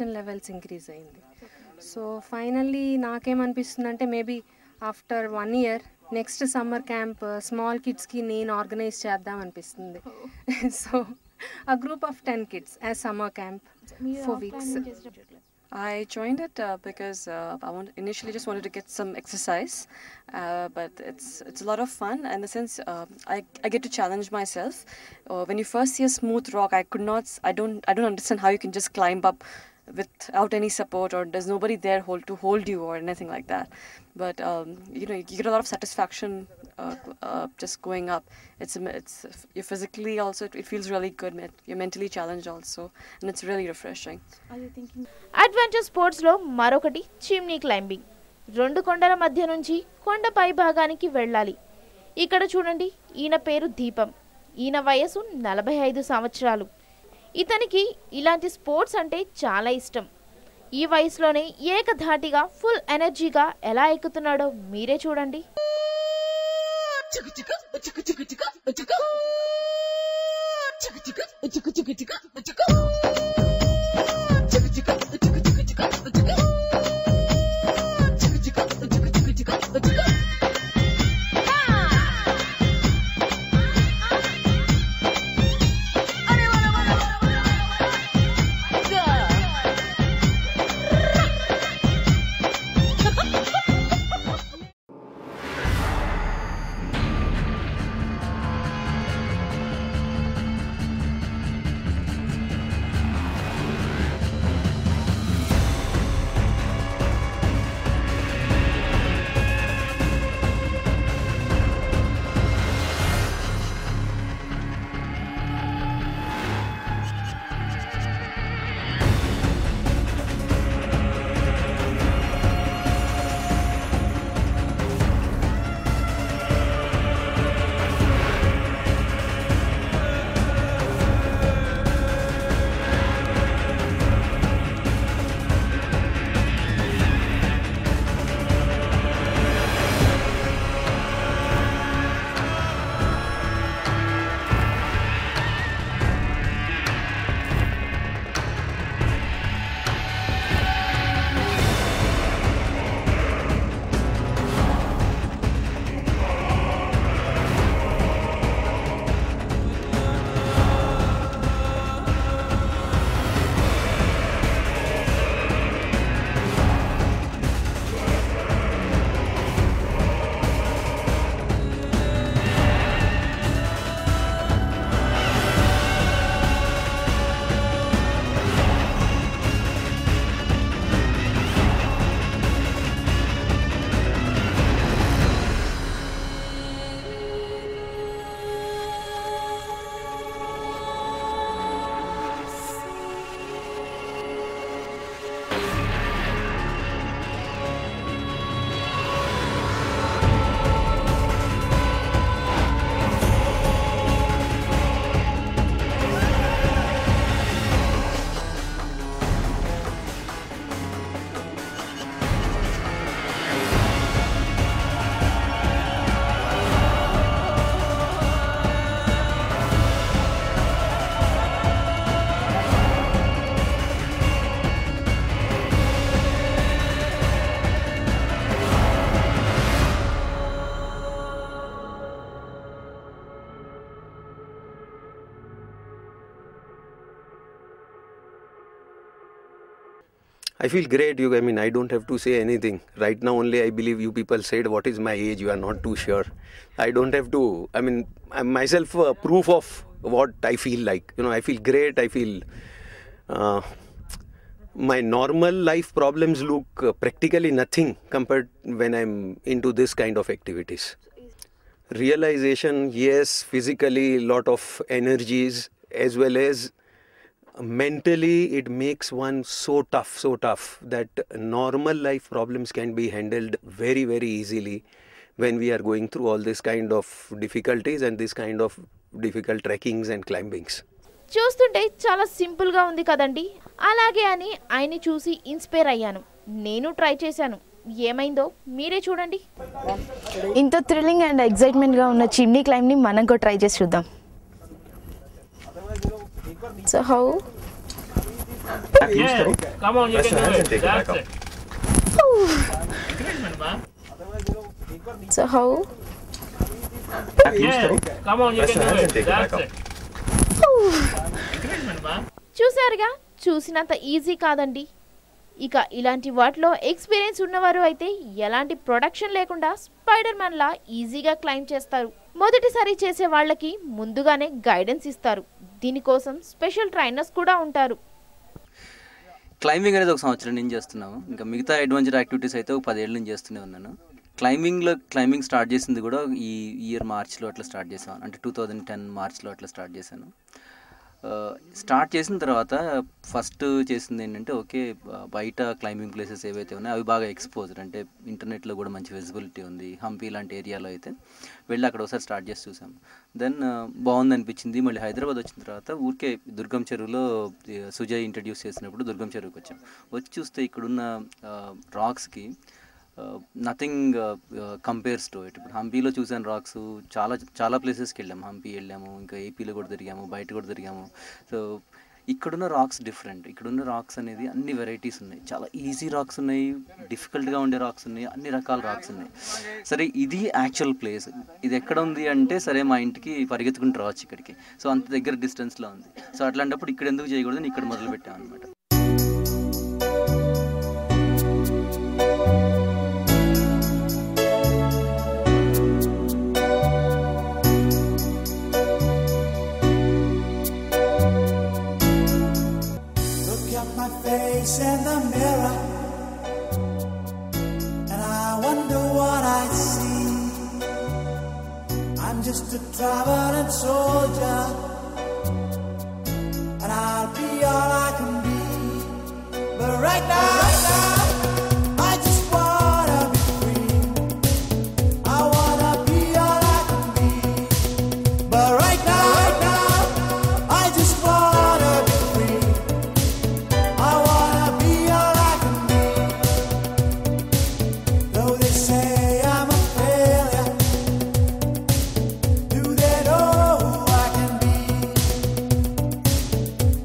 levels increase అయింది. So finally నాకేమనిపిస్తుందంటే maybe after 1 year next summer camp small కిడ్స్కి నేను ఆర్గనైజ్ చేద్దాం అనిపిస్తుంది. So a group of 10 kids as summer camp for weeks. I joined it because I initially just wanted to get some exercise, but it's a lot of fun in the sense I get to challenge myself. When you first see a smooth rock, I don't understand how you can just climb up without any support, or there's nobody there to hold you or anything like that. But you get a lot of satisfaction just going up. It's you're physically also, it feels really good. You're mentally challenged also, and it's really refreshing. Adventure స్పోర్ట్స్లో మరొకటి chimney climbing. 2 కొండల మధ్య నుంచి కొండ పై భాగానికి వెళ్ళాలి. ఇక్కడ చూడండి, ఈయన పేరు దీపం. ఈయన వయసు 45 సంవత్సరాలు. ఇతనికి ఇలాంటి స్పోర్ట్స్ అంటే చాలా ఇష్టం. ఈ వయసులోనే ఏకధాటిగా ఫుల్ ఎనర్జీగా ఎలా ఎక్కుతున్నాడో మీరే చూడండి. I feel great. I mean, I don't have to say anything. Right now only I believe you people said what is my age, you are not too sure. I don't have to, I mean, I'm myself proof of what I feel like. I feel great. I feel my normal life problems look practically nothing compared when I'm into this kind of activities. Realization, yes, physically lot of energies, as well as mentally it makes one so tough that normal life problems can be handled very, very easily when we are going through all this kind of difficulties and this kind of difficult trekkings and climbings. చూస్తుంటే చాలా simple గా ఉంది కదండి. అలాగే అని ఆయన్ని చూసి inspire అయ్యాను. నేను ట్రై చేశాను. ఏమైందో మీరే చూడండి. ఇంత థ్రిల్లింగ్ అండ్ ఎక్సైట్మెంట్ గా ఉన్న చిమ్నీ క్లైంబ్ ని మనం కూడా ట్రై చేసి చూద్దాం. So how Come on, you can do it. That's it. So how? Come on, you can do it. That's it. చూసారుగా, చూసినంత ఈజీ కాదండి. ఇక ఇలాంటి వాటిలో ఎక్స్పీరియన్స్ ఉన్నవారు అయితే ఎలాంటి ప్రొడక్షన్ లేకుండా స్పైడర్ మ్యాన్ లా ఈజీగా క్లైమ్ చేస్తారు. మొదటిసారి చేసే వాళ్ళకి ముందుగానే గైడెన్స్ ఇస్తారు. దీనికోసం స్పెషల్ ట్రైనర్స్ కూడా ఉంటారు. క్లైంబింగ్ అనేది 1 సంవత్సరం నుంచి చేస్తున్నాము. ఇంకా మిగతా అడ్వెంచర్ యాక్టివిటీస్ అయితే 10 ఏళ్ళ నుంచి చేస్తూనే ఉన్నాను. క్లైంబింగ్ స్టార్ట్ చేసింది కూడా ఈ ఇయర్ మార్చ్లో అట్లా స్టార్ట్ చేసాను. అంటే 2010 మార్చ్లో అట్లా స్టార్ట్ చేశాను. స్టార్ట్ చేసిన తర్వాత ఫస్ట్ చేసింది ఏంటంటే, ఓకే బయట క్లైంబింగ్ ప్లేసెస్ ఏవైతే ఉన్నాయో అవి బాగా ఎక్స్పోజ్డ్, అంటే ఇంటర్నెట్లో కూడా మంచి విజిబిలిటీ ఉంది. హంపీ లాంటి ఏరియాలో అయితే వెళ్ళి అక్కడ ఒకసారి స్టార్ట్ చేసి చూసాం. దెన్ బాగుంది అనిపించింది. మళ్ళీ హైదరాబాద్ వచ్చిన తర్వాత ఊరికే దుర్గం చెరువులో సుజయ్ ఇంట్రడ్యూస్ చేసినప్పుడు దుర్గం చెరువుకి వచ్చాం. వచ్చి చూస్తే ఇక్కడున్న రాక్స్కి నథింగ్ కంపేర్స్ టు ఇట్. ఇప్పుడు హంపీలో చూసాను రాక్స్, చాలా ప్లేసెస్కి వెళ్ళాము. హంపీ వెళ్ళాము, ఇంకా ఏపీలో కూడా తిరిగాము, బయట కూడా తిరిగాము. సో ఇక్కడున్న రాక్స్ డిఫరెంట్. ఇక్కడున్న రాక్స్ అనేది అన్ని వెరైటీస్ ఉన్నాయి. చాలా ఈజీ రాక్స్ ఉన్నాయి, డిఫికల్ట్గా ఉండే రాక్స్ ఉన్నాయి, అన్ని రకాల రాక్స్ ఉన్నాయి. సరే, ఇది యాక్చువల్ ప్లేస్. ఇది ఎక్కడ ఉంది అంటే, సరే మా ఇంటికి పరిగెత్తుకుంటూ రావచ్చు ఇక్కడికి. సో అంత దగ్గర డిస్టెన్స్లో ఉంది. సో అట్లాంటప్పుడు ఇక్కడ ఎందుకు చేయకూడదని ఇక్కడ మొదలు పెట్టాం అనమాట. In the mirror, and I wonder what I see. I'm just a traveling soldier, and I'll be all I can be. But right now, I just wanna be free. I wanna be all I can be. But right now, I just wanna be free. I wanna be all I can be. Though they say I'm a failure, do they know who I can be?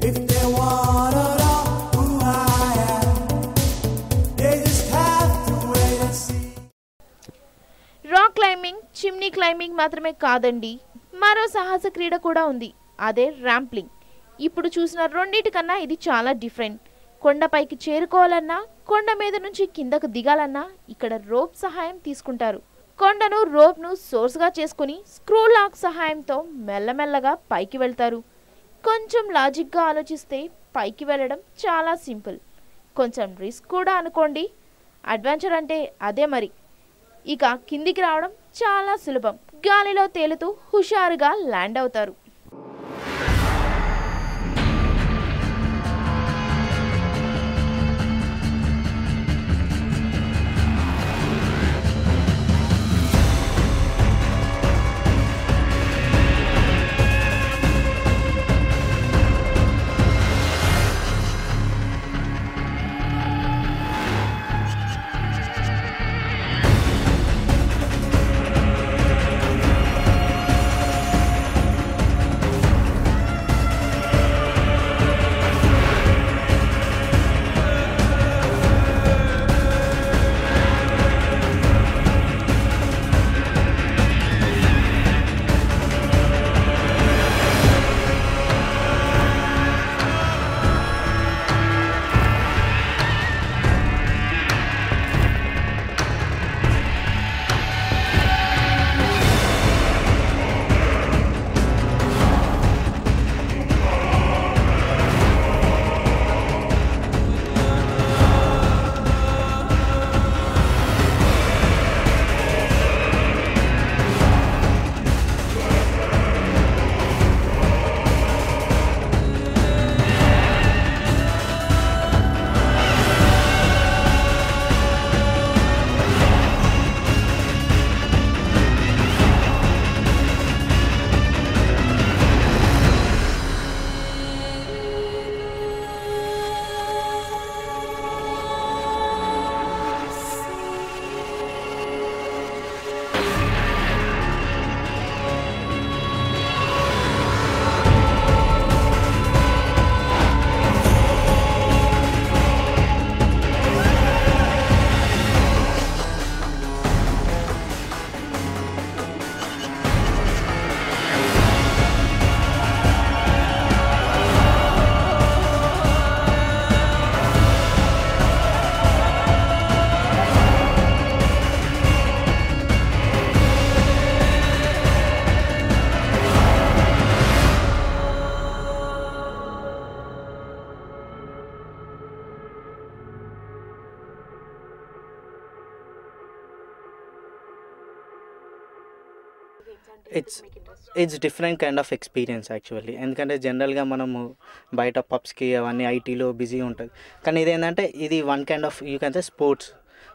If they wanna know who I am, they just have to wait and see. Rock climbing, chimney climbing మాత్రమే కాదండి, మరో సాహస క్రీడ కూడా ఉంది. అదే ర్యాంప్లింగ్. ఇప్పుడు చూసిన రెండింటికన్నా ఇది చాలా డిఫరెంట్. కొండపైకి చేరుకోవాలన్నా, కొండ మీద నుంచి కిందకు దిగాలన్నా ఇక్కడ రోప్ సహాయం తీసుకుంటారు. కొండను రోప్ను సోర్స్గా చేసుకుని స్క్రూ లాక్ సహాయంతో మెల్లమెల్లగా పైకి వెళ్తారు. కొంచెం లాజిక్గా ఆలోచిస్తే పైకి వెళ్ళడం చాలా సింపుల్, కొంచెం రిస్క్ కూడా అనుకోండి. అడ్వెంచర్ అంటే అదే మరి. ఇక కిందికి రావడం చాలా సులభం. గాలిలో తేలుతూ హుషారుగా ల్యాండ్ అవుతారు. It's different kind of experience actually. ఎందుకంటే జనరల్గా మనము బయట పబ్స్కి అవన్నీ ఐటీలో బిజీ ఉంటుంది, కానీ ఇదేంటంటే ఇది one kind of you can say sports.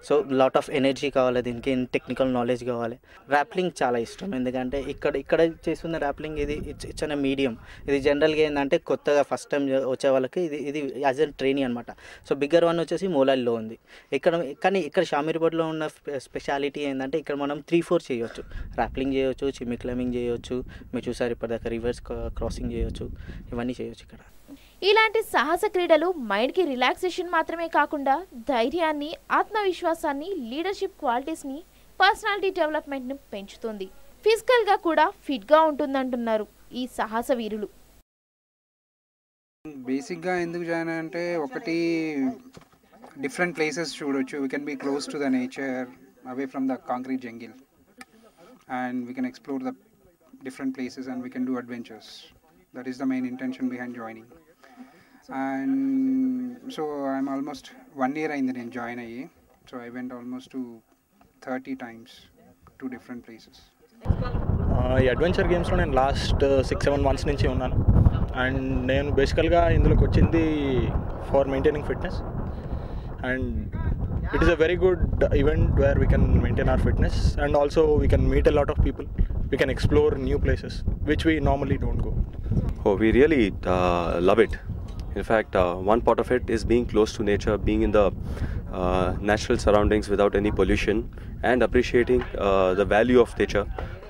So lot of energy కావాలి, దీనికి టెక్నికల్ నాలెడ్జ్ కావాలి. ర్యాప్లింగ్ చాలా ఇష్టం, ఎందుకంటే ఇక్కడ చేస్తున్న ర్యాప్లింగ్ ఇది ఇట్స్ అనే మీడియం. ఇది జనరల్గా ఏంటంటే కొత్తగా ఫస్ట్ టైం వచ్చే వాళ్ళకి ఇది యాజ్ అ ట్రైనింగ్ అనమాట. సో బిగ్గర్ వన్ వచ్చేసి మోలాల్లో ఉంది కానీ ఇక్కడ షామీర్పేటలో ఉన్న స్పెషాలిటీ ఏంటంటే ఇక్కడ మనం 3-4 చేయొచ్చు. ర్యాప్లింగ్ చేయొచ్చు, చిమ్మి క్లైంబింగ్ చేయొచ్చు, మీరు చూసారు ఇప్పటిదాకా రివర్స్ క్రాసింగ్ చేయొచ్చు, ఇవన్నీ చేయొచ్చు ఇక్కడ. ఇలాంటి సాహస క్రీడలు మైండ్కి రిలాక్సేషన్ మాత్రమే కాకుండా ధైర్యాన్ని, ఆత్మవిశ్వాసాన్ని, లీడర్షిప్ క్వాలిటీస్ని, పర్సనాలిటీ డెవలప్మెంట్ని పెంచుతుంది. ఫిజికల్గా కూడా ఫిట్గా ఉంటుందంటున్నారు ఈ సాహస వీరులు. బేసిక్గా ఎందుకు జాయిన్ అంటే ఒకటి డిఫరెంట్ ప్లేసెస్ చూడొచ్చు. We can be close to the nature, away from the concrete jungle, and we can explore the different places and we can do adventures. That is the main intention behind joining. And so I'm almost 1 year in the join ayi. So I went almost to 30 times to different places. ఈ adventure గేమ్స్లో నేను last 6-7 months నుంచి ఉన్నాను. And నేను బేసికల్గా ఇందులోకి వచ్చింది for maintaining fitness. And it is a very good event where we can maintain hour fitness and also we can meet a lot of people. We can explore new places which we normally don't go. Oh, we really love it. In fact, one part of it is being close to nature, being in the natural surroundings without any pollution, and appreciating the value of nature,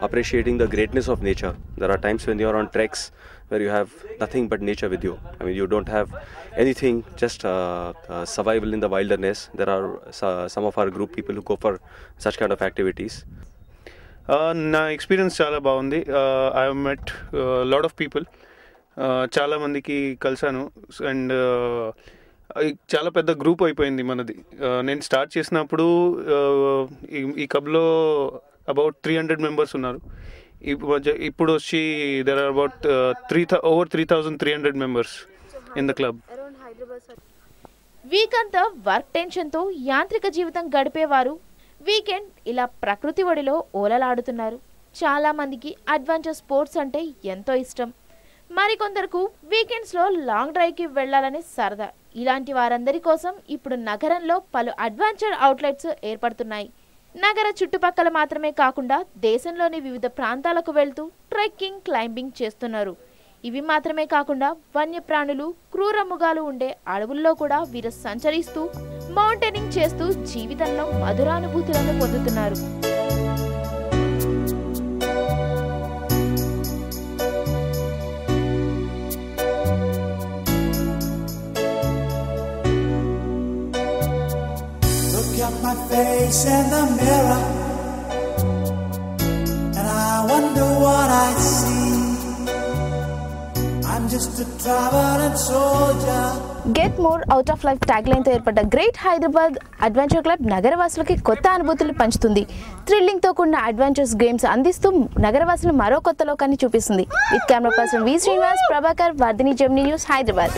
appreciating the greatness of nature. There are times when you are on treks where you have nothing but nature with you. I mean, you don't have anything, just survival in the wilderness. There are some of our group people who go for such kind of activities. నా experience చాలా బాగుంది. I have met lot of people, చాలా మందికి కలిసాను. And చాలా పెద్ద group అయిపోయింది మనది. నేను స్టార్ట్ చేసినప్పుడు ఈ క్లబ్లో అబౌట్ 300 members ఉన్నారు. ఇప్పుడు వచ్చి there are about over 3,300 members in the club. Week అంతా వర్క్ టెన్షన్తో యాంత్రిక జీవితం గడిపేవారు వీకెండ్ ఇలా ప్రకృతి ఒడిలో ఓలలాడుతున్నారు. చాలామందికి అడ్వెంచర్ స్పోర్ట్స్ అంటే ఎంతో ఇష్టం. మరికొందరకు వీకెండ్స్లో లాంగ్ డ్రైవ్కి వెళ్లాలని సరదా. ఇలాంటి వారందరి కోసం ఇప్పుడు నగరంలో పలు అడ్వెంచర్ అవుట్లెట్స్ ఏర్పడుతున్నాయి. నగర చుట్టుపక్కల మాత్రమే కాకుండా దేశంలోని వివిధ ప్రాంతాలకు వెళ్తూ ట్రెక్కింగ్, క్లైంబింగ్ చేస్తున్నారు. ఇవి మాత్రమే కాకుండా వన్యప్రాణులు, క్రూర మృగాలు ఉండే అడవుల్లో కూడా వీరు సంచరిస్తూ మౌంటైనింగ్ చేస్తూ జీవితంలో మధురానుభూతులను పొందుతున్నారు. Look at my face in the mirror, and I wonder what I see. I'm just a traveling soldier. Get more out of life ట్యాగ్లైన్తో ఏర్పడ్డ గ్రేట్ హైదరాబాద్ అడ్వెంచర్ క్లబ్ నగరవాసులకి కొత్త అనుభూతులు పంచుతుంది. థ్రిల్లింగ్తో కూడిన అడ్వెంచర్స్ గేమ్స్ అందిస్తూ నగరవాసులు మరో కొత్త లోకాన్ని చూపిస్తుంది. With camera person V Srinivas, Prabhakar, Vardhini, Gemini News, Hyderabad.